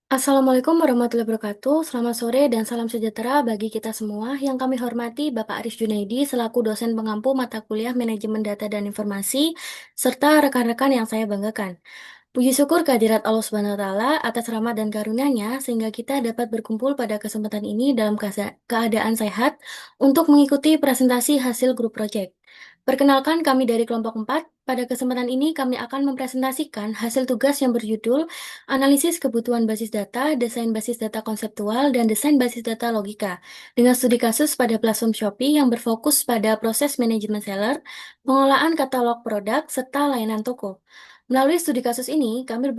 Assalamualaikum warahmatullahi wabarakatuh. Selamat sore dan salam sejahtera bagi kita semua. Yang kami hormati Bapak Aris Junaidi selaku dosen pengampu mata kuliah Manajemen Data dan Informasi, serta rekan-rekan yang saya banggakan. Puji syukur kehadirat Allah Subhanahu wa Ta'ala atas rahmat dan karunia-Nya sehingga kita dapat berkumpul pada kesempatan ini dalam keadaan sehat untuk mengikuti presentasi hasil grup project. Perkenalkan kami dari kelompok 4. Pada kesempatan ini kami akan mempresentasikan hasil tugas yang berjudul Analisis Kebutuhan Basis Data, Desain Basis Data Konseptual, dan Desain Basis Data Logika dengan studi kasus pada platform Shopee yang berfokus pada proses manajemen seller, pengolahan katalog produk, serta layanan toko. Melalui studi kasus ini, kami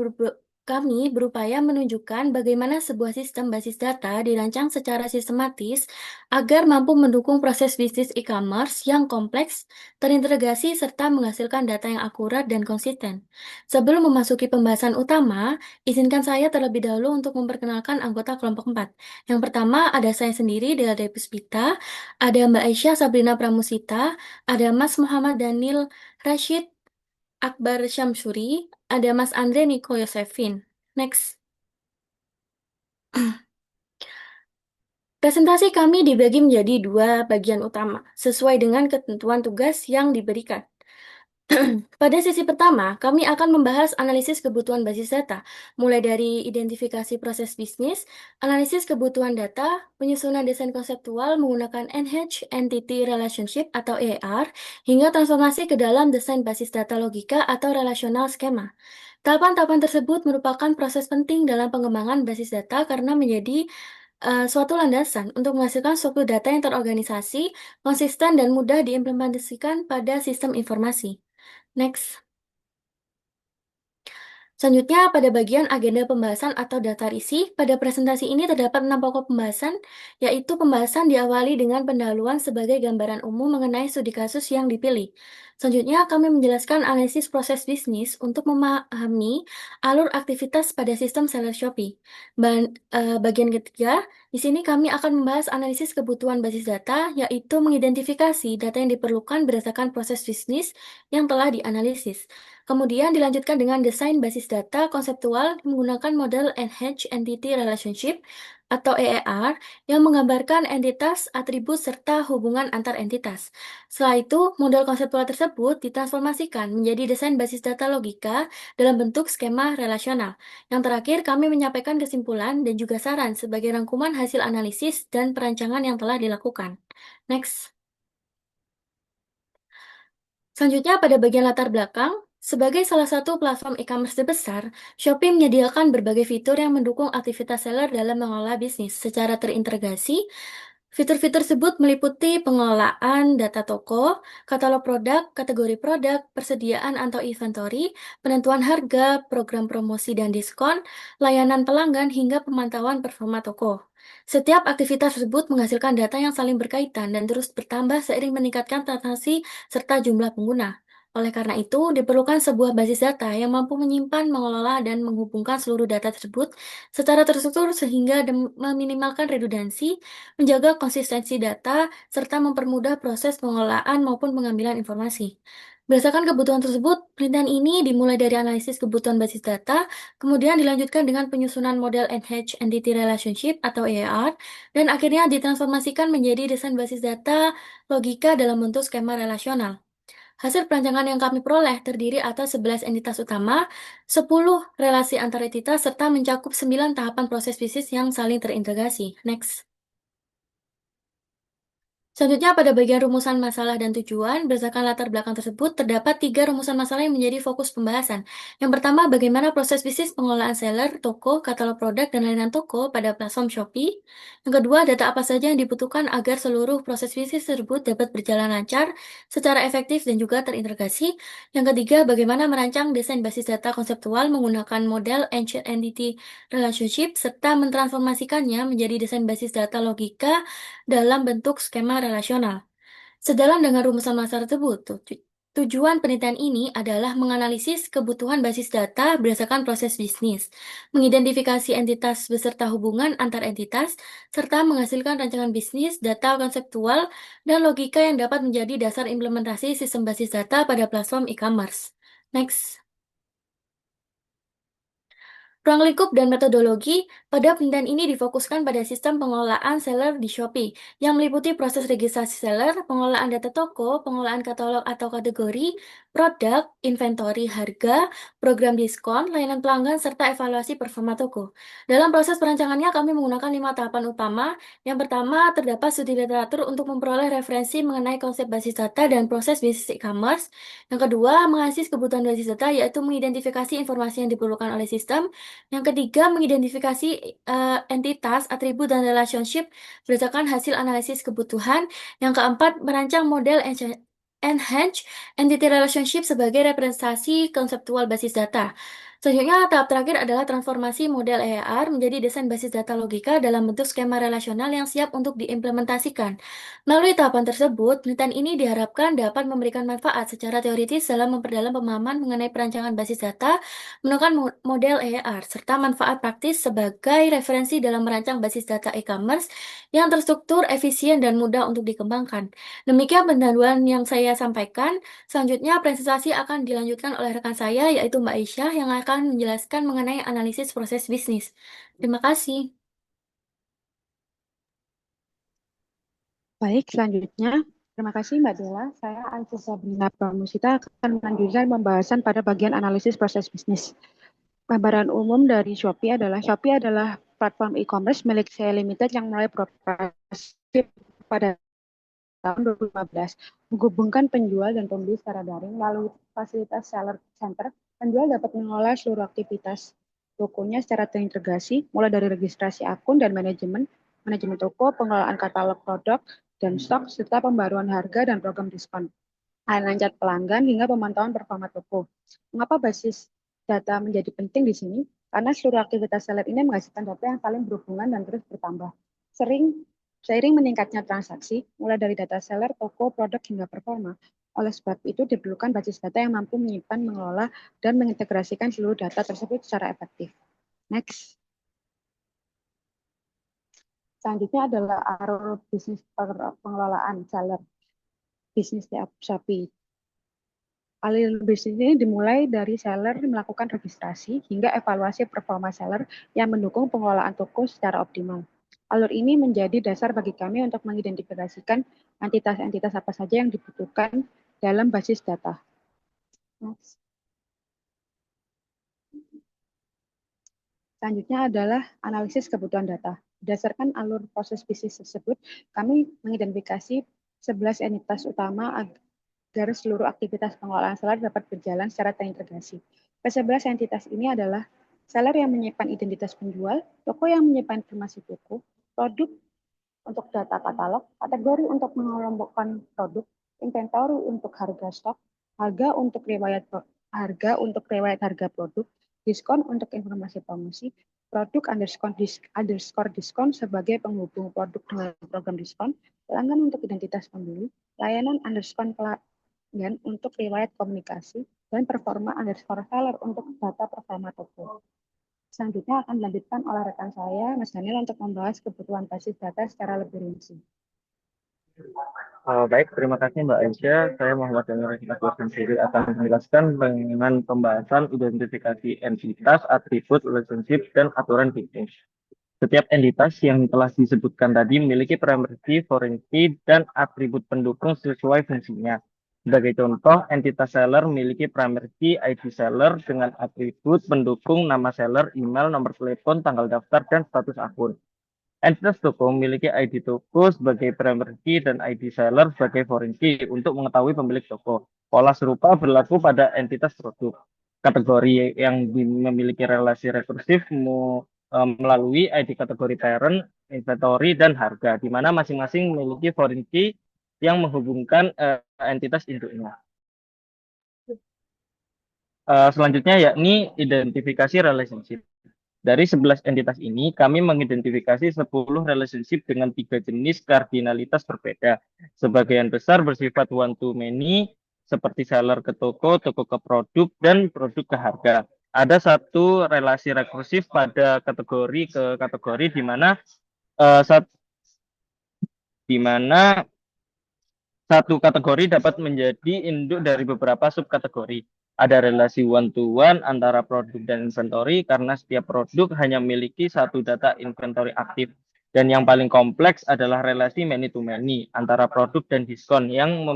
berupaya menunjukkan bagaimana sebuah sistem basis data dirancang secara sistematis agar mampu mendukung proses bisnis e-commerce yang kompleks, terintegrasi, serta menghasilkan data yang akurat dan konsisten. Sebelum memasuki pembahasan utama, izinkan saya terlebih dahulu untuk memperkenalkan anggota kelompok 4. Yang pertama ada saya sendiri, Dela Dewi Puspita, ada Mbak Aisyah Sabrina Pramusita, ada Mas Muhammad Daniel Rashid Akbar Syamsuri, ada Mas Andre Niko Yosefin. Next. Presentasi kami dibagi menjadi dua bagian utama, sesuai dengan ketentuan tugas yang diberikan. Pada sesi pertama, kami akan membahas analisis kebutuhan basis data, mulai dari identifikasi proses bisnis, analisis kebutuhan data, penyusunan desain konseptual menggunakan NH Entity Relationship atau ER, hingga transformasi ke dalam desain basis data logika atau relational schema. Tahapan-tahapan tersebut merupakan proses penting dalam pengembangan basis data karena menjadi suatu landasan untuk menghasilkan suatu data yang terorganisasi, konsisten, dan mudah diimplementasikan pada sistem informasi. Next. Selanjutnya, pada bagian agenda pembahasan atau daftar isi, pada presentasi ini terdapat 6 pokok pembahasan, yaitu pembahasan diawali dengan pendahuluan sebagai gambaran umum mengenai studi kasus yang dipilih. Selanjutnya, kami menjelaskan analisis proses bisnis untuk memahami alur aktivitas pada sistem seller Shopee. Bagian ketiga, di sini kami akan membahas analisis kebutuhan basis data, yaitu mengidentifikasi data yang diperlukan berdasarkan proses bisnis yang telah dianalisis. Kemudian dilanjutkan dengan desain basis data konseptual menggunakan model Enhanced Entity Relationship atau EER yang menggambarkan entitas, atribut, serta hubungan antar entitas. Setelah itu, model konseptual tersebut ditransformasikan menjadi desain basis data logika dalam bentuk skema relasional. Yang terakhir, kami menyampaikan kesimpulan dan juga saran sebagai rangkuman hasil analisis dan perancangan yang telah dilakukan. Next. Selanjutnya, pada bagian latar belakang, sebagai salah satu platform e-commerce terbesar, Shopee menyediakan berbagai fitur yang mendukung aktivitas seller dalam mengelola bisnis secara terintegrasi. Fitur-fitur tersebut meliputi pengelolaan data toko, katalog produk, kategori produk, persediaan atau inventory, penentuan harga, program promosi dan diskon, layanan pelanggan, hingga pemantauan performa toko. Setiap aktivitas tersebut menghasilkan data yang saling berkaitan dan terus bertambah seiring meningkatkan transaksi serta jumlah pengguna. Oleh karena itu, diperlukan sebuah basis data yang mampu menyimpan, mengelola, dan menghubungkan seluruh data tersebut secara terstruktur sehingga meminimalkan redundansi, menjaga konsistensi data, serta mempermudah proses pengelolaan maupun pengambilan informasi. Berdasarkan kebutuhan tersebut, penelitian ini dimulai dari analisis kebutuhan basis data, kemudian dilanjutkan dengan penyusunan model Enhanced Entity Relationship atau ER, dan akhirnya ditransformasikan menjadi desain basis data logika dalam bentuk skema relasional. Hasil perancangan yang kami peroleh terdiri atas 11 entitas utama, 10 relasi antar entitas, serta mencakup 9 tahapan proses bisnis yang saling terintegrasi. Next. Selanjutnya, pada bagian rumusan masalah dan tujuan, berdasarkan latar belakang tersebut, terdapat 3 rumusan masalah yang menjadi fokus pembahasan. Yang pertama, bagaimana proses bisnis pengelolaan seller, toko, katalog produk, dan layanan toko pada platform Shopee. Yang kedua, data apa saja yang dibutuhkan agar seluruh proses bisnis tersebut dapat berjalan lancar, secara efektif, dan juga terintegrasi. Yang ketiga, bagaimana merancang desain basis data konseptual menggunakan model Ancient Entity Relationship, serta mentransformasikannya menjadi desain basis data logika dalam bentuk skema relasional. Sejalan dengan rumusan masalah tersebut, tujuan penelitian ini adalah menganalisis kebutuhan basis data berdasarkan proses bisnis, mengidentifikasi entitas beserta hubungan antar entitas, serta menghasilkan rancangan bisnis, data konseptual, dan logika yang dapat menjadi dasar implementasi sistem basis data pada platform e-commerce. Next. Ruang lingkup dan metodologi, pada penelitian ini difokuskan pada sistem pengelolaan seller di Shopee, yang meliputi proses registrasi seller, pengelolaan data toko, pengelolaan katalog atau kategori, produk, inventory, harga, program diskon, layanan pelanggan, serta evaluasi performa toko. Dalam proses perancangannya, kami menggunakan 5 tahapan utama. Yang pertama, terdapat studi literatur untuk memperoleh referensi mengenai konsep basis data dan proses bisnis e-commerce. Yang kedua, menganalisis kebutuhan basis data, yaitu mengidentifikasi informasi yang diperlukan oleh sistem. Yang ketiga, mengidentifikasi entitas, atribut, dan relationship berdasarkan hasil analisis kebutuhan. Yang keempat, merancang model Enhanced Entity Relationship sebagai representasi konseptual basis data. Selanjutnya, tahap terakhir adalah transformasi model EAR menjadi desain basis data logika dalam bentuk skema relasional yang siap untuk diimplementasikan. Melalui tahapan tersebut, penelitian ini diharapkan dapat memberikan manfaat secara teoritis dalam memperdalam pemahaman mengenai perancangan basis data, menggunakan model EAR, serta manfaat praktis sebagai referensi dalam merancang basis data e-commerce yang terstruktur, efisien, dan mudah untuk dikembangkan. Demikian pendahuluan yang saya sampaikan. Selanjutnya, presentasi akan dilanjutkan oleh rekan saya, yaitu Mbak Aisyah, yang akan menjelaskan mengenai analisis proses bisnis. Terima kasih. Baik, selanjutnya, terima kasih Mbak Dela. Saya Alisa Sabrina Pramusita akan melanjutkan pembahasan pada bagian analisis proses bisnis. Gambaran umum dari Shopee adalah platform e-commerce milik saya Limited yang mulai beroperasi pada tahun 2015, menghubungkan penjual dan pembeli secara daring melalui fasilitas seller center. Penjual dapat mengelola seluruh aktivitas tokonya secara terintegrasi, mulai dari registrasi akun dan manajemen toko, pengelolaan katalog produk dan stok, serta pembaruan harga dan program diskon, layanan cat pelanggan, hingga pemantauan performa toko. Mengapa basis data menjadi penting di sini? Karena seluruh aktivitas seller ini menghasilkan data yang saling berhubungan dan terus bertambah. Seiring meningkatnya transaksi, mulai dari data seller, toko, produk, hingga performa. Oleh sebab itu, diperlukan basis data yang mampu menyimpan, mengelola, dan mengintegrasikan seluruh data tersebut secara efektif. Next. Selanjutnya adalah alur bisnis pengelolaan seller bisnis di Shopee. Alur bisnis ini dimulai dari seller melakukan registrasi hingga evaluasi performa seller yang mendukung pengelolaan toko secara optimal. Alur ini menjadi dasar bagi kami untuk mengidentifikasikan entitas-entitas apa saja yang dibutuhkan dalam basis data. Next. Selanjutnya adalah analisis kebutuhan data. Berdasarkan alur proses bisnis tersebut, kami mengidentifikasi 11 entitas utama agar seluruh aktivitas pengelolaan seller dapat berjalan secara terintegrasi. Ke-11 entitas ini adalah seller yang menyimpan identitas penjual, toko yang menyimpan informasi toko, produk untuk data katalog, kategori untuk mengelompokkan produk, inventory untuk harga stok, harga untuk riwayat harga produk, diskon untuk informasi promosi, produk underscore diskon sebagai penghubung produk dengan program diskon, pelanggan untuk identitas pembeli, layanan underscore pelanggan untuk riwayat komunikasi, dan performa underscore seller untuk data performa toko. Selanjutnya akan dilanjutkan oleh rekan saya, Mas Daniel, untuk membahas kebutuhan basis data secara lebih rinci. Baik, terima kasih Mbak Aisyah. Saya Muhammad Daniel sendiri akan menjelaskan dengan pembahasan identifikasi entitas, atribut, relationship, dan aturan bisnis. Setiap entitas yang telah disebutkan tadi memiliki primary key, foreign key, dan atribut pendukung sesuai fungsinya. Sebagai contoh, entitas seller memiliki primary key ID seller dengan atribut pendukung nama seller, email, nomor telepon, tanggal daftar, dan status akun. Entitas toko memiliki ID toko sebagai primary key dan ID seller sebagai foreign key untuk mengetahui pemilik toko. Pola serupa berlaku pada entitas produk. Kategori yang memiliki relasi rekursif melalui ID kategori parent, inventory, dan harga, di mana masing-masing memiliki foreign key yang menghubungkan entitas induknya. Selanjutnya yakni identifikasi relationship. Dari 11 entitas ini, kami mengidentifikasi 10 relationship dengan 3 jenis kardinalitas berbeda. Sebagian besar bersifat one-to-many, seperti seller ke toko ke produk, dan produk ke harga. Ada satu relasi rekursif pada kategori ke kategori, di mana satu kategori dapat menjadi induk dari beberapa subkategori. Ada relasi one to one antara produk dan inventory karena setiap produk hanya memiliki satu data inventory aktif. Dan yang paling kompleks adalah relasi many to many antara produk dan diskon yang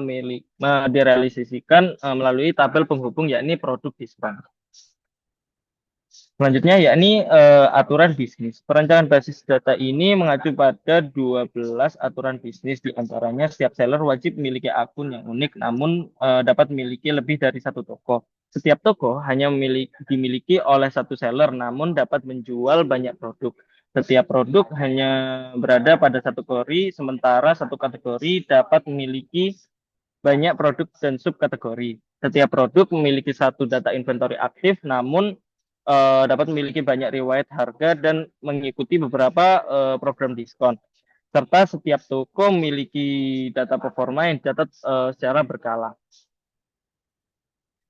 direalisasikan melalui tabel penghubung yakni produk diskon. Selanjutnya yakni aturan bisnis. Perencanaan basis data ini mengacu pada 12 aturan bisnis. Di antaranya setiap seller wajib memiliki akun yang unik namun dapat memiliki lebih dari satu toko. Setiap toko hanya dimiliki oleh satu seller namun dapat menjual banyak produk. Setiap produk hanya berada pada satu kategori, sementara satu kategori dapat memiliki banyak produk dan subkategori. Setiap produk memiliki satu data inventory aktif, namun dapat memiliki banyak riwayat harga dan mengikuti beberapa program diskon. Serta setiap toko memiliki data performa yang dicatat secara berkala.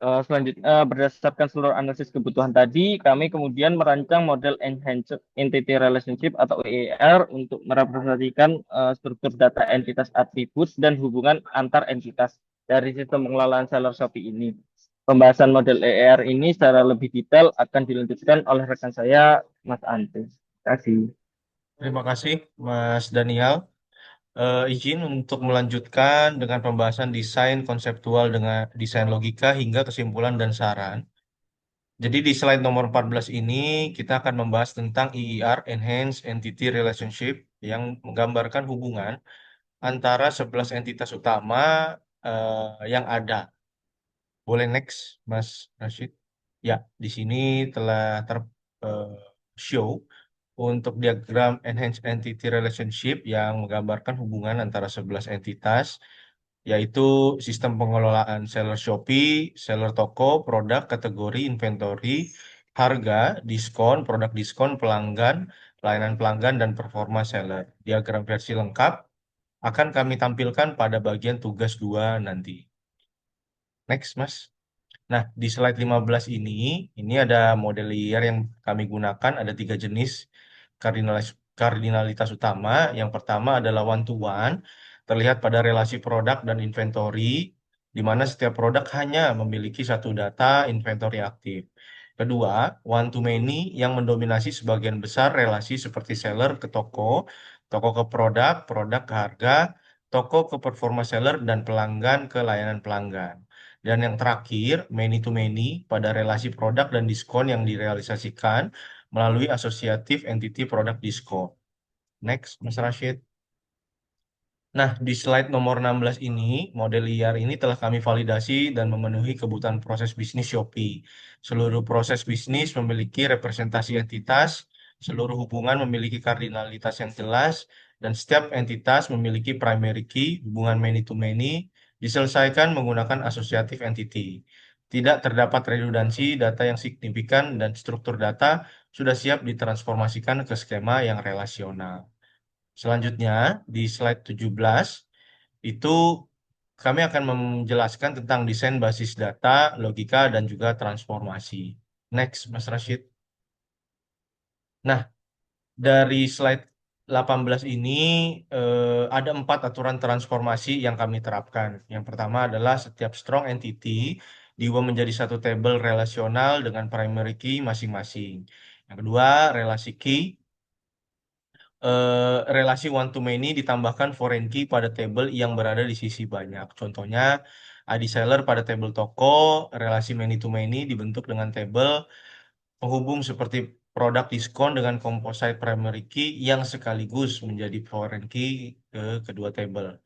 Selanjutnya, berdasarkan seluruh analisis kebutuhan tadi, kami kemudian merancang model Enhanced Entity Relationship atau EER untuk merepresentasikan struktur data entitas atribut dan hubungan antar entitas dari sistem pengelolaan seller Shopee ini. Pembahasan model EER ini secara lebih detail akan dilanjutkan oleh rekan saya, Mas Ante. Terima kasih. Terima kasih, Mas Daniel. Izin untuk melanjutkan dengan pembahasan desain konseptual dengan desain logika hingga kesimpulan dan saran. Jadi di slide nomor 14 ini kita akan membahas tentang EER, Enhanced Entity Relationship, yang menggambarkan hubungan antara 11 entitas utama yang ada. Boleh next, Mas Rashid? Ya, di sini telah show untuk diagram Enhanced Entity Relationship yang menggambarkan hubungan antara 11 entitas, yaitu sistem pengelolaan seller Shopee, seller toko, produk, kategori, inventory, harga, diskon, produk diskon, pelanggan, pelayanan pelanggan, dan performa seller. Diagram versi lengkap akan kami tampilkan pada bagian tugas 2 nanti. Next, Mas. Nah, di slide 15 ini ada model layer yang kami gunakan, ada 3 jenis kardinalitas utama. Yang pertama adalah one to one, terlihat pada relasi produk dan inventory, di mana setiap produk hanya memiliki satu data inventory aktif. Kedua, one to many yang mendominasi sebagian besar relasi seperti seller ke toko, toko ke produk, produk ke harga, toko ke performa seller, dan pelanggan ke layanan pelanggan. Dan yang terakhir, many to many pada relasi produk dan diskon yang direalisasikan melalui asosiatif entity produk diskon. Next, Mas Rashid. Nah, di slide nomor 16 ini, model liar ini telah kami validasi dan memenuhi kebutuhan proses bisnis Shopee. Seluruh proses bisnis memiliki representasi entitas, seluruh hubungan memiliki kardinalitas yang jelas, dan setiap entitas memiliki primary key, hubungan many to many, diselesaikan menggunakan associative entity. Tidak terdapat redundansi data yang signifikan dan struktur data sudah siap ditransformasikan ke skema yang relasional. Selanjutnya, di slide 17, itu kami akan menjelaskan tentang desain basis data, logika, dan juga transformasi. Next, Mas Rashid. Nah, dari slide 18 ini ada 4 aturan transformasi yang kami terapkan. Yang pertama adalah setiap strong entity diubah menjadi satu table relasional dengan primary key masing-masing. Yang kedua, relasi key relasi one to many ditambahkan foreign key pada table yang berada di sisi banyak. Contohnya, ID seller pada table toko, relasi many to many dibentuk dengan table penghubung seperti produk diskon dengan composite primary key yang sekaligus menjadi foreign key ke kedua table.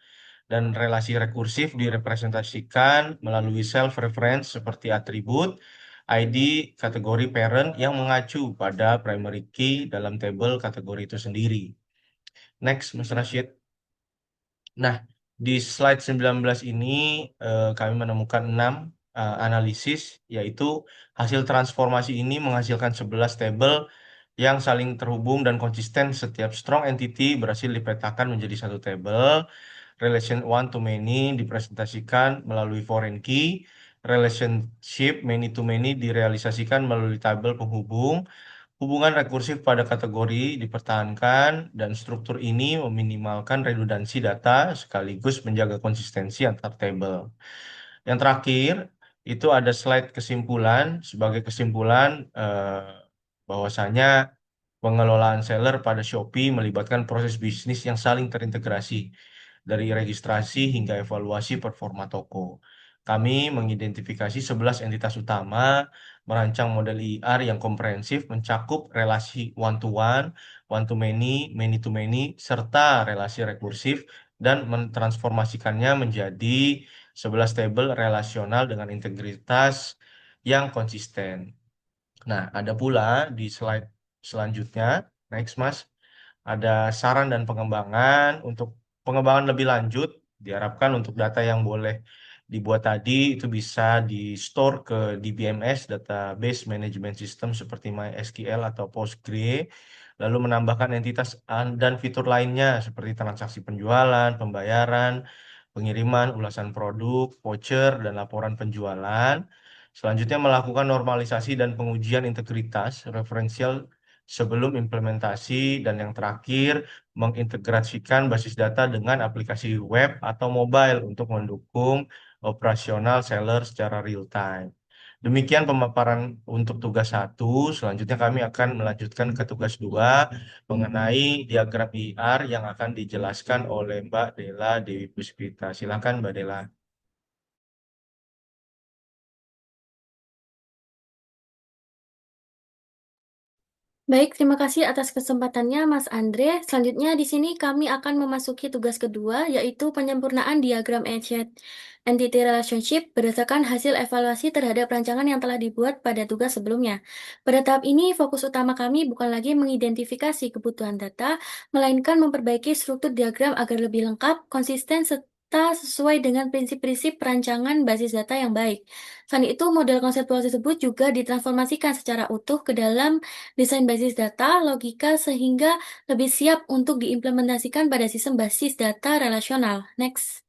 Dan relasi rekursif direpresentasikan melalui self-reference seperti atribut, ID, kategori parent yang mengacu pada primary key dalam table kategori itu sendiri. Next, Mas Rashid. Nah, di slide 19 ini kami menemukan 6 analisis, yaitu hasil transformasi ini menghasilkan 11 tabel yang saling terhubung dan konsisten. Setiap strong entity berhasil dipetakan menjadi satu tabel. Relation one to many dipresentasikan melalui foreign key. Relationship many to many direalisasikan melalui tabel penghubung. Hubungan rekursif pada kategori dipertahankan dan struktur ini meminimalkan redundansi data sekaligus menjaga konsistensi antar tabel. Yang terakhir, itu ada slide kesimpulan. Sebagai kesimpulan, bahwasanya pengelolaan seller pada Shopee melibatkan proses bisnis yang saling terintegrasi dari registrasi hingga evaluasi performa toko. Kami mengidentifikasi 11 entitas utama, merancang model IR yang komprehensif mencakup relasi one to many, many to many, serta relasi rekursif dan mentransformasikannya menjadi 11 tabel relasional dengan integritas yang konsisten. Nah, ada pula di slide selanjutnya, next Mas, ada saran dan pengembangan. Untuk pengembangan lebih lanjut, diharapkan untuk data yang boleh dibuat tadi itu bisa di-store ke DBMS, Database Management System seperti MySQL atau Postgre, lalu menambahkan entitas dan fitur lainnya seperti transaksi penjualan, pembayaran, pengiriman, ulasan produk, voucher, dan laporan penjualan. Selanjutnya melakukan normalisasi dan pengujian integritas referensial sebelum implementasi, dan yang terakhir mengintegrasikan basis data dengan aplikasi web atau mobile untuk mendukung operasional seller secara real time. Demikian pemaparan untuk tugas 1. Selanjutnya kami akan melanjutkan ke tugas 2 mengenai diagram IR yang akan dijelaskan oleh Mbak Dela Dewi Puspita. Silakan Mbak Dela. Baik, terima kasih atas kesempatannya, Mas Andre. Selanjutnya di sini kami akan memasuki tugas kedua, yaitu penyempurnaan diagram entity relationship berdasarkan hasil evaluasi terhadap rancangan yang telah dibuat pada tugas sebelumnya. Pada tahap ini, fokus utama kami bukan lagi mengidentifikasi kebutuhan data, melainkan memperbaiki struktur diagram agar lebih lengkap, konsisten, serta sesuai dengan prinsip-prinsip perancangan basis data yang baik. Selain itu, model konseptual tersebut juga ditransformasikan secara utuh ke dalam desain basis data, logika, sehingga lebih siap untuk diimplementasikan pada sistem basis data relasional. Next.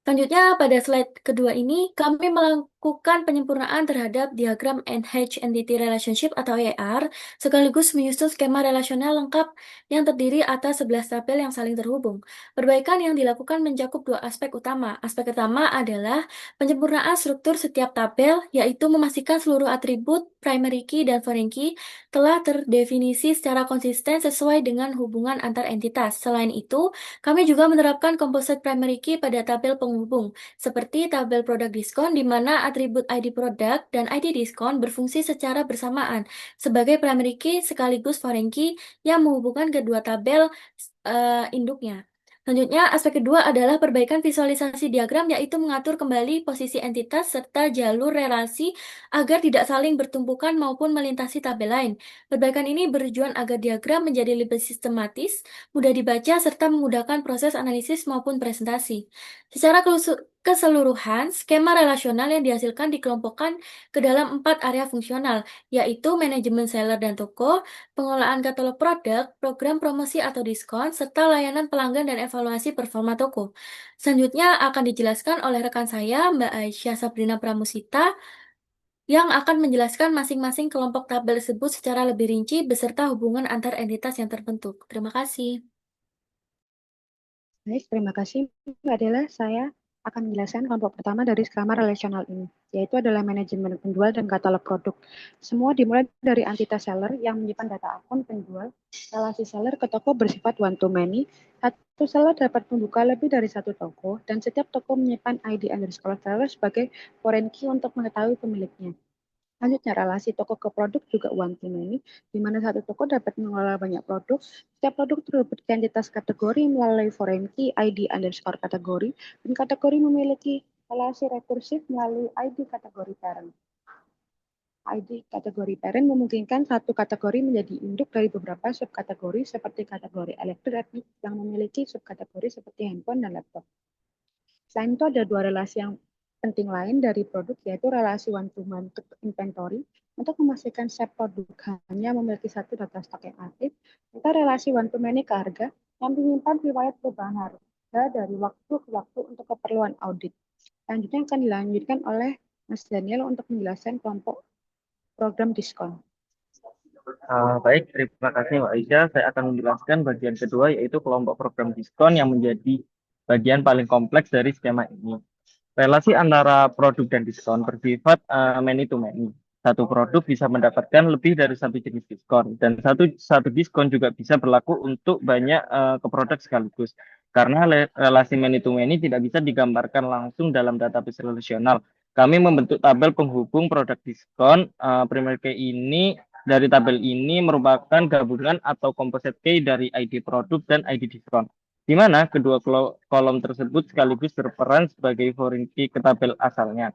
Selanjutnya, pada slide kedua ini, kami melakukan penyempurnaan terhadap diagram Enhanced Entity Relationship atau ER, sekaligus menyusun skema relasional lengkap yang terdiri atas 11 tabel yang saling terhubung. Perbaikan yang dilakukan mencakup dua aspek utama. Aspek pertama adalah penyempurnaan struktur setiap tabel, yaitu memastikan seluruh atribut, primary key, dan foreign key telah terdefinisi secara konsisten sesuai dengan hubungan antar entitas. Selain itu, kami juga menerapkan composite primary key pada tabel penghubung, seperti tabel produk diskon di mana atribut ID produk dan ID diskon berfungsi secara bersamaan sebagai primary key sekaligus foreign key yang menghubungkan kedua tabel induknya. Selanjutnya, aspek kedua adalah perbaikan visualisasi diagram, yaitu mengatur kembali posisi entitas serta jalur relasi agar tidak saling bertumpukan maupun melintasi tabel lain. Perbaikan ini bertujuan agar diagram menjadi lebih sistematis, mudah dibaca, serta memudahkan proses analisis maupun presentasi. Secara keseluruhan, skema relasional yang dihasilkan dikelompokkan ke dalam 4 area fungsional, yaitu manajemen seller dan toko, pengelolaan katalog produk, program promosi atau diskon, serta layanan pelanggan dan evaluasi performa toko. Selanjutnya akan dijelaskan oleh rekan saya, Mbak Aisyah Sabrina Pramusita, yang akan menjelaskan masing-masing kelompok tabel tersebut secara lebih rinci beserta hubungan antar entitas yang terbentuk. Terima kasih. Baik, terima kasih Mbak Dela. Saya akan menjelaskan kelompok pertama dari skema relasional ini, yaitu adalah manajemen penjual dan katalog produk. Semua dimulai dari entitas seller yang menyimpan data akun penjual. Relasi seller ke toko bersifat one to many. Satu seller dapat membuka lebih dari satu toko, dan setiap toko menyimpan ID_seller sebagai foreign key untuk mengetahui pemiliknya. Selanjutnya, relasi toko ke produk juga one to many, di mana satu toko dapat mengelola banyak produk. Setiap produk terdapat identitas kategori melalui foreign key ID_kategori, dan kategori memiliki relasi rekursif melalui ID kategori parent. ID kategori parent memungkinkan satu kategori menjadi induk dari beberapa subkategori seperti kategori elektronik yang memiliki subkategori seperti handphone dan laptop. Selain itu ada dua relasi yang penting lain dari produk, yaitu relasi one-to-one inventory untuk memastikan setiap produk hanya memiliki satu data stok yang aktif, serta relasi one-to-many ke harga yang menyimpan riwayat perubahan harga dari waktu ke waktu untuk keperluan audit. Selanjutnya akan dilanjutkan oleh Mas Daniel untuk menjelaskan kelompok program diskon. Baik, terima kasih Mbak Aisyah. Saya akan menjelaskan bagian kedua, yaitu kelompok program diskon yang menjadi bagian paling kompleks dari skema ini. Relasi antara produk dan diskon bersifat many to many. Satu produk bisa mendapatkan lebih dari satu jenis diskon, dan satu diskon juga bisa berlaku untuk banyak ke produk sekaligus. Karena relasi many to many tidak bisa digambarkan langsung dalam database relasional. Kami membentuk tabel penghubung produk diskon. Primary key ini dari tabel ini merupakan gabungan atau composite key dari ID produk dan ID diskon, di mana kedua kolom tersebut sekaligus berperan sebagai foreign key ke tabel asalnya.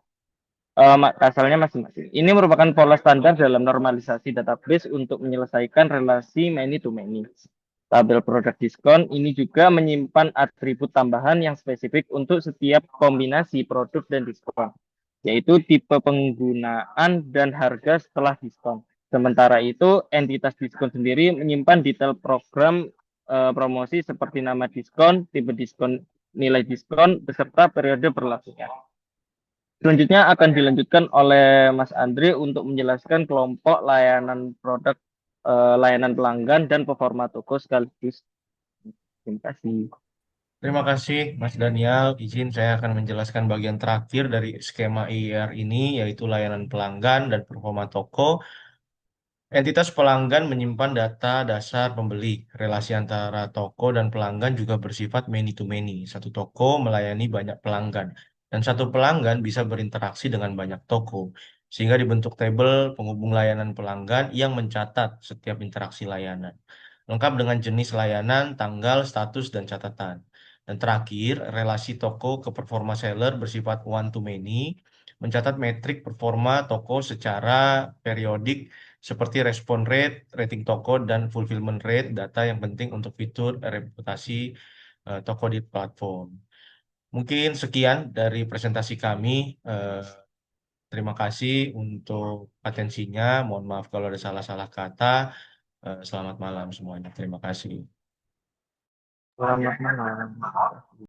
Asalnya masing-masing. Ini merupakan pola standar dalam normalisasi database untuk menyelesaikan relasi many to many. Tabel produk diskon ini juga menyimpan atribut tambahan yang spesifik untuk setiap kombinasi produk dan diskon, yaitu tipe penggunaan dan harga setelah diskon. Sementara itu, entitas diskon sendiri menyimpan detail program promosi seperti nama diskon, tipe diskon, nilai diskon, beserta periode berlakunya. Selanjutnya akan dilanjutkan oleh Mas Andre untuk menjelaskan kelompok layanan produk, layanan pelanggan, dan performa toko sekaligus. Terima kasih. Terima kasih, Mas Daniel. Izin saya akan menjelaskan bagian terakhir dari skema IR ini, yaitu layanan pelanggan dan performa toko. Entitas pelanggan menyimpan data dasar pembeli. Relasi antara toko dan pelanggan juga bersifat many to many. Satu toko melayani banyak pelanggan, dan satu pelanggan bisa berinteraksi dengan banyak toko, sehingga dibentuk tabel penghubung layanan pelanggan yang mencatat setiap interaksi layanan, lengkap dengan jenis layanan, tanggal, status, dan catatan. Dan terakhir, relasi toko ke performa seller bersifat one to many, mencatat metrik performa toko secara periodik seperti respon rate, rating toko, dan fulfillment rate, data yang penting untuk fitur reputasi toko di platform. Mungkin sekian dari presentasi kami. Eh, Terima kasih untuk atensinya. Mohon maaf kalau ada salah-salah kata. Selamat malam semuanya. Terima kasih. Selamat malam.